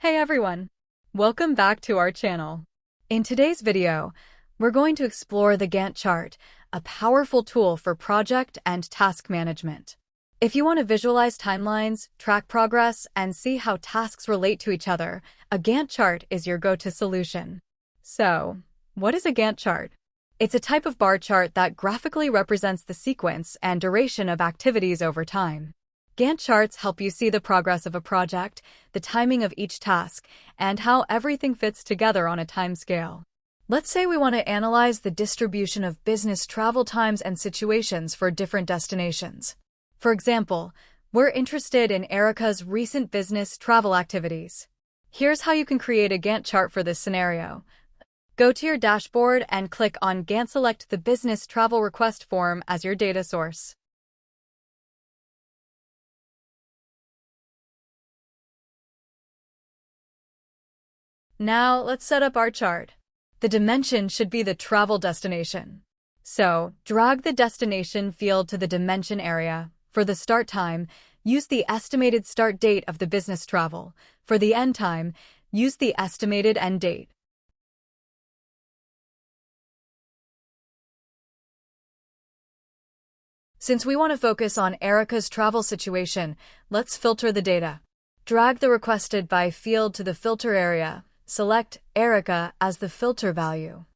Hey everyone! Welcome back to our channel. In today's video, we're going to explore the Gantt chart, a powerful tool for project and task management. If you want to visualize timelines, track progress, and see how tasks relate to each other, a Gantt chart is your go-to solution. So, what is a Gantt chart? It's a type of bar chart that graphically represents the sequence and duration of activities over time. Gantt charts help you see the progress of a project, the timing of each task, and how everything fits together on a time scale. Let's say we want to analyze the distribution of business travel times and situations for different destinations. For example, we're interested in Erica's recent business travel activities. Here's how you can create a Gantt chart for this scenario. Go to your dashboard and click on Gantt. Select the business travel request form as your data source. Now, let's set up our chart. The dimension should be the travel destination. So, drag the destination field to the dimension area. For the start time, use the estimated start date of the business travel. For the end time, use the estimated end date. Since we want to focus on Erica's travel situation, let's filter the data. Drag the requested by field to the filter area. Select Erica as the filter value.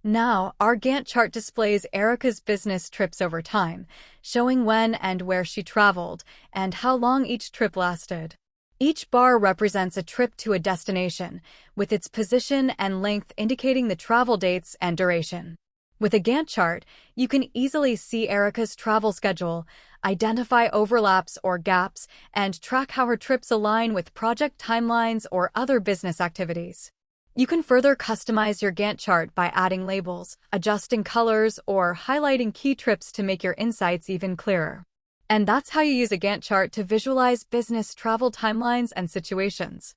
Now, our Gantt chart displays Erica's business trips over time, showing when and where she traveled and how long each trip lasted. Each bar represents a trip to a destination, with its position and length indicating the travel dates and duration. With a Gantt chart, you can easily see Erica's travel schedule, identify overlaps or gaps, and track how her trips align with project timelines or other business activities. You can further customize your Gantt chart by adding labels, adjusting colors, or highlighting key trips to make your insights even clearer. And that's how you use a Gantt chart to visualize business travel timelines and situations.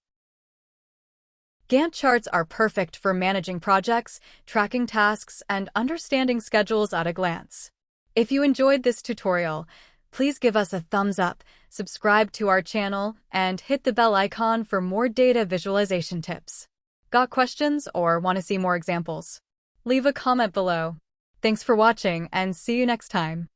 Gantt charts are perfect for managing projects, tracking tasks, and understanding schedules at a glance. If you enjoyed this tutorial, please give us a thumbs up, subscribe to our channel, and hit the bell icon for more data visualization tips. Got questions or want to see more examples? Leave a comment below. Thanks for watching and see you next time.